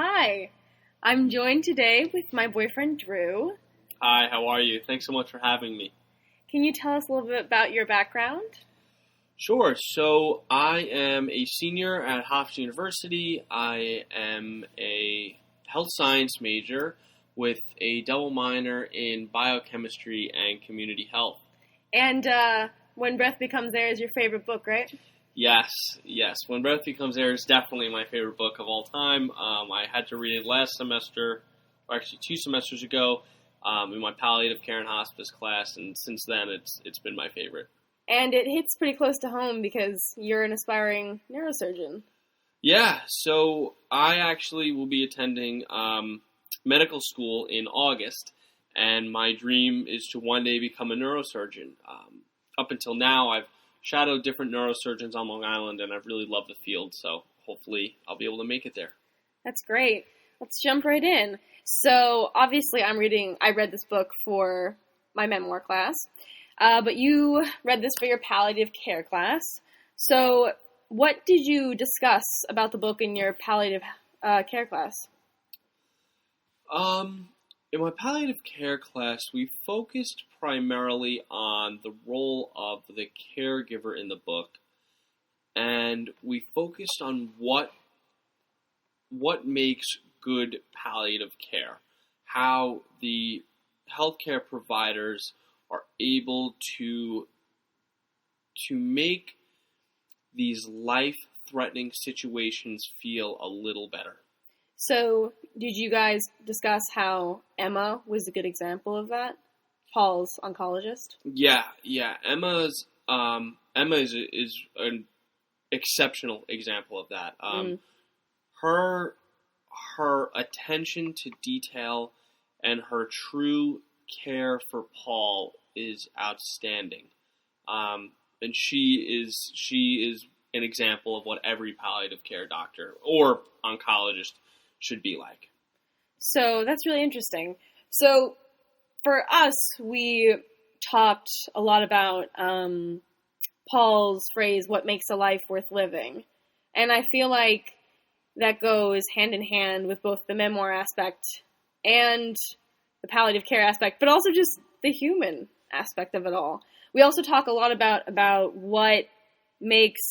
Hi, I'm joined today with my boyfriend Drew. Hi, how are you? Thanks so much for having me. Can you tell us a little bit about your background? Sure. So I am a senior at Hofstra University. I am a health science major with a double minor in biochemistry and community health. And When Breath Becomes Air is your favorite book, right? Yes. When Breath Becomes Air is definitely my favorite book of all time. I had to read it last semester, or actually 2 semesters ago, in my palliative care and hospice class, and since then it's been my favorite. And it hits pretty close to home because you're an aspiring neurosurgeon. Yeah, so I actually will be attending medical school in August, and my dream is to one day become a neurosurgeon. Up until now, I've shadowed different neurosurgeons on Long Island, and I've really loved the field, so hopefully I'll be able to make it there. That's great. Let's jump right in. So, obviously, I read this book for my memoir class, but you read this for your palliative care class. So, what did you discuss about the book in your palliative care class? In my palliative care class, we focused primarily on the role of the caregiver in the book, and we focused on what makes good palliative care, how the healthcare providers are able to make these life-threatening situations feel a little better. So, did you guys discuss how Emma was a good example of that? Paul's oncologist? Yeah. Emma is an exceptional example of that. Her attention to detail and her true care for Paul is outstanding. And she is an example of what every palliative care doctor or oncologist should be like. So that's really interesting. So for us, we talked a lot about Paul's phrase, what makes a life worth living. And I feel like that goes hand in hand with both the memoir aspect and the palliative care aspect, but also just the human aspect of it all. We also talk a lot about what makes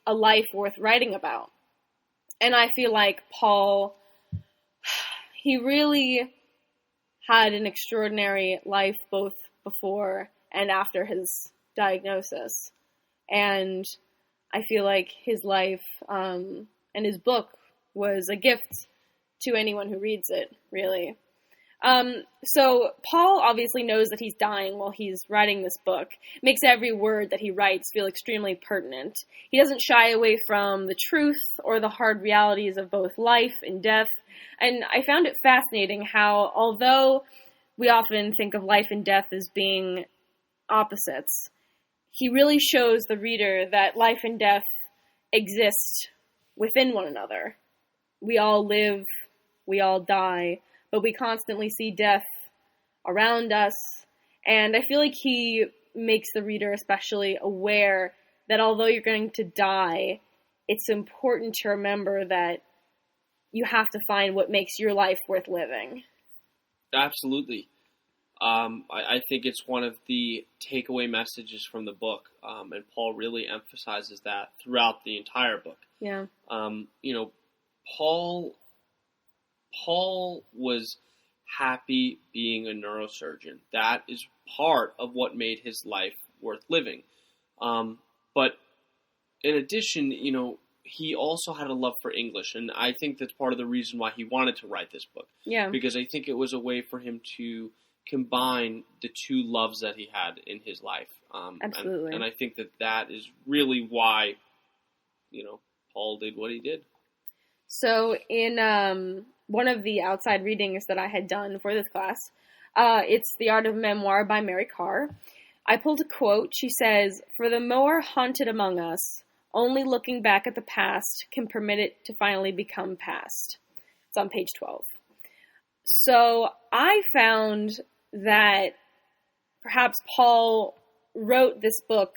a life worth writing about. And I feel like Paul, he really had an extraordinary life both before and after his diagnosis. And I feel like his life and his book was a gift to anyone who reads it, really. So Paul obviously knows that he's dying while he's writing this book. It makes every word that he writes feel extremely pertinent. He doesn't shy away from the truth or the hard realities of both life and death. And I found it fascinating how, although we often think of life and death as being opposites, he really shows the reader that life and death exist within one another. We all live, we all die, but we constantly see death around us. And I feel like he makes the reader especially aware that although you're going to die, it's important to remember that you have to find what makes your life worth living. Absolutely. I think it's one of the takeaway messages from the book, and Paul really emphasizes that throughout the entire book. Yeah. Paul was happy being a neurosurgeon. That is part of what made his life worth living. But in addition, he also had a love for English, and I think that's part of the reason why he wanted to write this book. Yeah. Because I think it was a way for him to combine the two loves that he had in his life. Absolutely. And I think that is really why, Paul did what he did. So in one of the outside readings that I had done for this class, it's The Art of Memoir by Mary Karr. I pulled a quote. She says, "For the more haunted among us, only looking back at the past can permit it to finally become past." It's on page 12. So I found that perhaps Paul wrote this book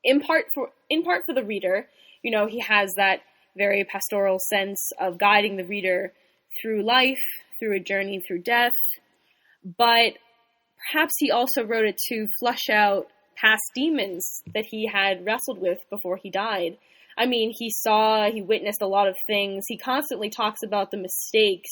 in part for the reader. He has that very pastoral sense of guiding the reader through life, through a journey through death, but perhaps he also wrote it to flush out past demons that he had wrestled with before he died. I mean, he witnessed a lot of things. He constantly talks about the mistakes,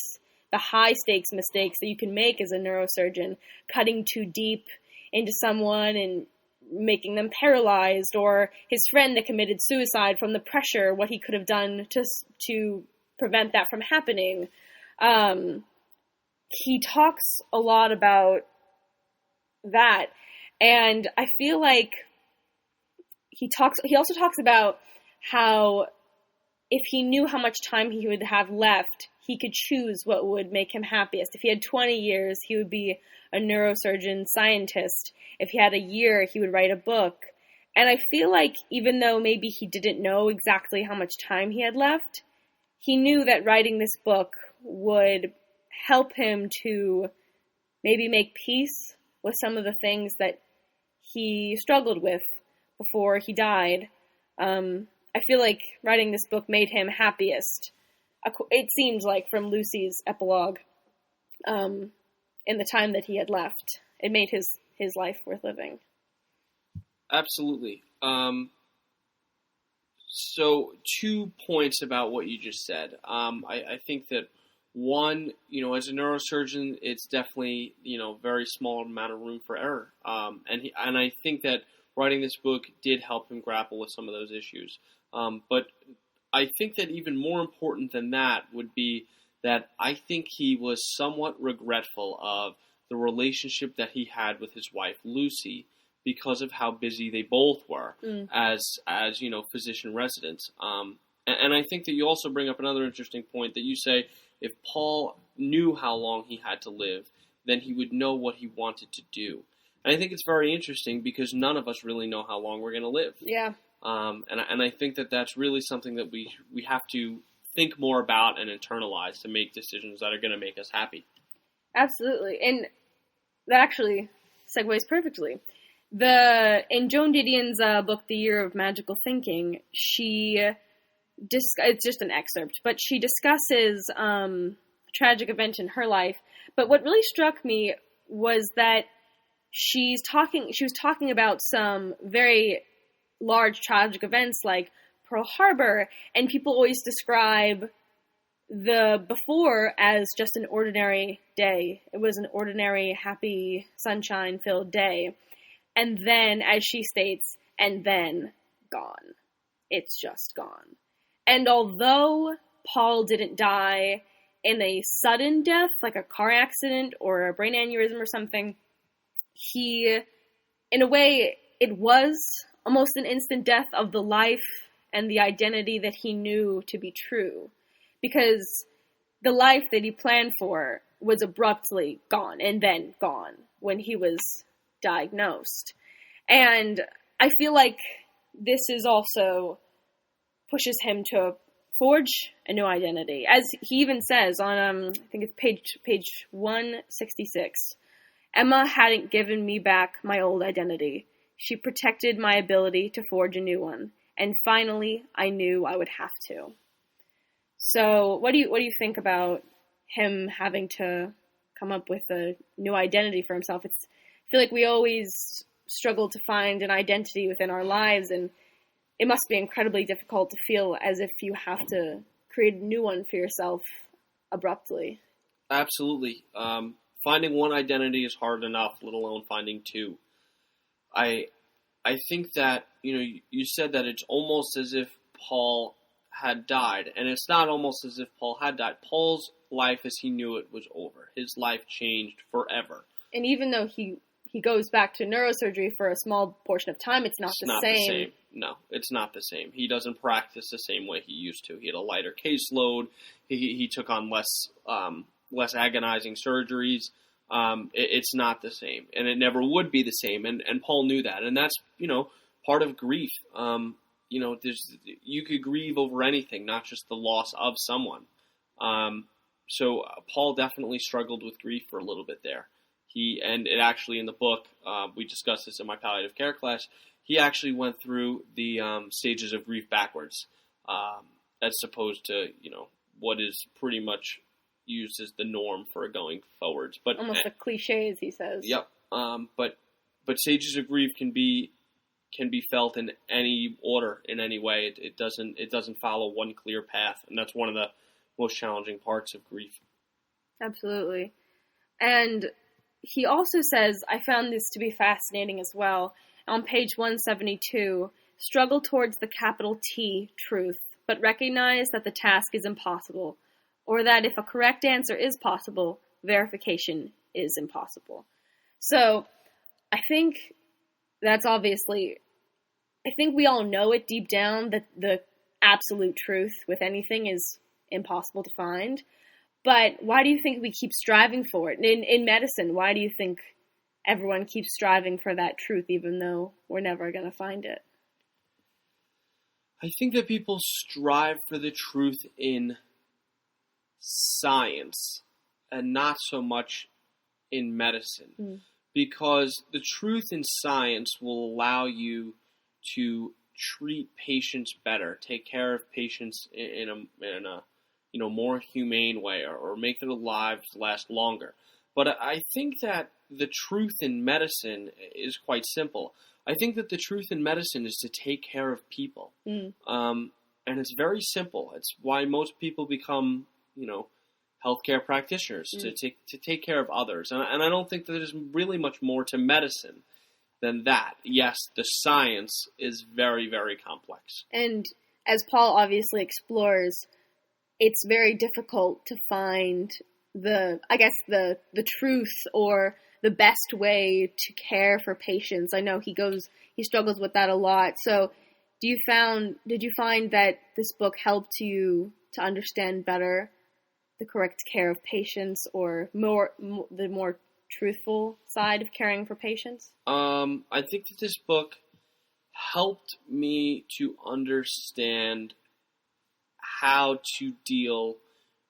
the high-stakes mistakes that you can make as a neurosurgeon, cutting too deep into someone and making them paralyzed, or his friend that committed suicide from the pressure, what he could have done to prevent that from happening. He talks a lot about that, and I feel like he also talks about how if he knew how much time he would have left, he could choose what would make him happiest. If he had 20 years, he would be a neurosurgeon scientist. If he had a year, he would write a book. And I feel like even though maybe he didn't know exactly how much time he had left, he knew that writing this book would help him to maybe make peace with some of the things that he struggled with before he died. I feel like writing this book made him happiest. It seems like from Lucy's epilogue, in the time that he had left, it made his life worth living. Absolutely. So 2 points about what you just said. I think that one, as a neurosurgeon, it's definitely, very small amount of room for error. And I think that writing this book did help him grapple with some of those issues. But I think that even more important than that would be that I think he was somewhat regretful of the relationship that he had with his wife, Lucy, because of how busy they both were as physician residents. And I think that you also bring up another interesting point that you say if Paul knew how long he had to live, then he would know what he wanted to do. And I think it's very interesting because none of us really know how long we're going to live. Yeah. And I think that that's really something that we have to think more about and internalize to make decisions that are going to make us happy. Absolutely. And that actually segues perfectly. In Joan Didion's book, The Year of Magical Thinking, it's just an excerpt, but she discusses a tragic event in her life. But what really struck me was that she was talking about some very large tragic events like Pearl Harbor, and people always describe the before as just an ordinary day. It was an ordinary, happy, sunshine-filled day. And then, as she states, and then gone. It's just gone. And although Paul didn't die in a sudden death, like a car accident or a brain aneurysm or something, in a way, it was almost an instant death of the life and the identity that he knew to be true. Because the life that he planned for was abruptly gone and then gone when he was diagnosed. And I feel like this is also pushes him to forge a new identity. As he even says on, I think it's page 166, Emma hadn't given me back my old identity. She protected my ability to forge a new one. And finally, I knew I would have to. So what do you think about him having to come up with a new identity for himself? I feel like we always struggle to find an identity within our lives, and it must be incredibly difficult to feel as if you have to create a new one for yourself abruptly. Absolutely. Finding one identity is hard enough, let alone finding two. I think that, you said that it's almost as if Paul had died, and it's not almost as if Paul had died. Paul's life as he knew it was over. His life changed forever. And even though he goes back to neurosurgery for a small portion of time, it's not the same. No, it's not the same. He doesn't practice the same way he used to. He had a lighter caseload. He took on less agonizing surgeries. It's not the same, and it never would be the same. And Paul knew that, and that's part of grief. You could grieve over anything, not just the loss of someone. So Paul definitely struggled with grief for a little bit there. And it actually in the book, we discussed this in my palliative care class, he actually went through the stages of grief backwards, as opposed to, what is pretty much used as the norm for going forwards. But almost a cliche, as he says. Yep. But stages of grief can be felt in any order, in any way. It doesn't follow one clear path, and that's one of the most challenging parts of grief. Absolutely. And he also says, I found this to be fascinating as well, on page 172, struggle towards the capital T truth, but recognize that the task is impossible, or that if a correct answer is possible, verification is impossible. So I think that's obviously, I think we all know it deep down that the absolute truth with anything is impossible to find. But why do you think we keep striving for it? In medicine, why do you think everyone keeps striving for that truth even though we're never going to find it? I think that people strive for the truth in science and not so much in medicine. Because the truth in science will allow you to treat patients better, take care of patients in a more humane way, or make their lives last longer. But I think that the truth in medicine is quite simple. I think that the truth in medicine is to take care of people. And it's very simple. It's why most people become, healthcare practitioners, to take care of others. And I don't think that there's really much more to medicine than that. Yes, the science is very, very complex. And as Paul obviously explores, it's very difficult to find the truth or the best way to care for patients. I know he struggles with that a lot. So did you find that this book helped you to understand better the correct care of patients, or the more truthful side of caring for patients? I think that this book helped me to understand how to deal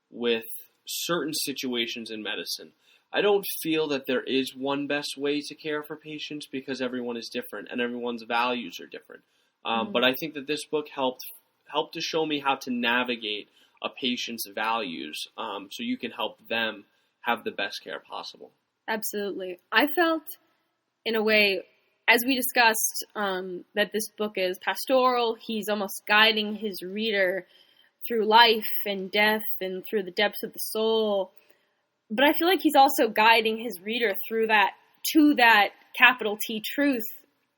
with certain situations in medicine. I don't feel that there is one best way to care for patients, because everyone is different and everyone's values are different. But I think that this book helped to show me how to navigate a patient's values, so you can help them have the best care possible. Absolutely. I felt, in a way, as we discussed, that this book is pastoral. He's almost guiding his reader through life and death and through the depths of the soul. But I feel like he's also guiding his reader through to that capital T truth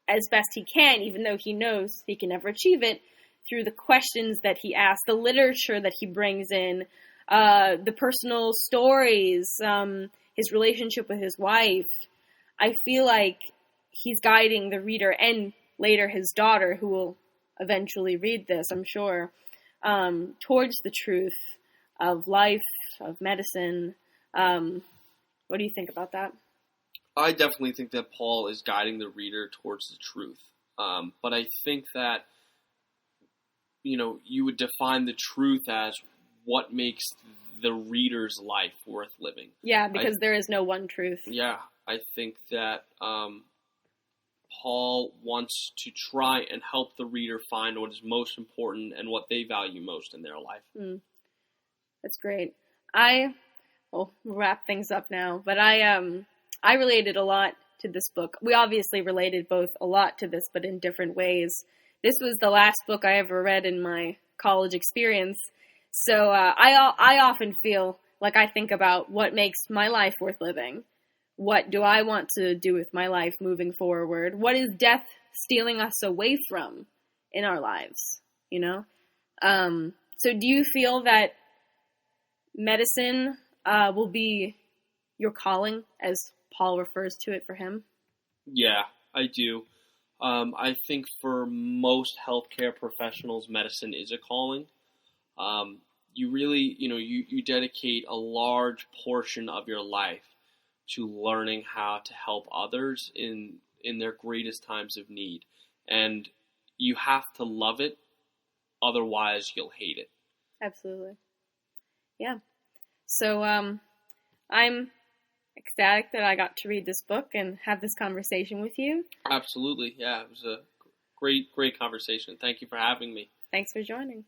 as best he can, even though he knows he can never achieve it, through the questions that he asks, the literature that he brings in, the personal stories, his relationship with his wife. I feel like he's guiding the reader, and later his daughter, who will eventually read this, I'm sure, towards the truth of life, of medicine. What do you think about that? I definitely think that Paul is guiding the reader towards the truth. But I think that, you would define the truth as what makes the reader's life worth living. Yeah, because there is no one truth. Yeah, I think that Paul wants to try and help the reader find what is most important and what they value most in their life. That's great. We'll wrap things up now, but I related a lot to this book. We obviously related both a lot to this, but in different ways. This was the last book I ever read in my college experience, so I often feel like I think about what makes my life worth living. What do I want to do with my life moving forward? What is death stealing us away from in our lives? So do you feel that medicine will be your calling, as Paul refers to it for him? Yeah, I do. I think for most healthcare professionals, medicine is a calling. You really, you dedicate a large portion of your life to learning how to help others in their greatest times of need. And you have to love it, otherwise you'll hate it. Absolutely. Yeah. So I'm ecstatic that I got to read this book and have this conversation with you. Absolutely. Yeah, it was a great conversation. Thank you for having me. Thanks for joining.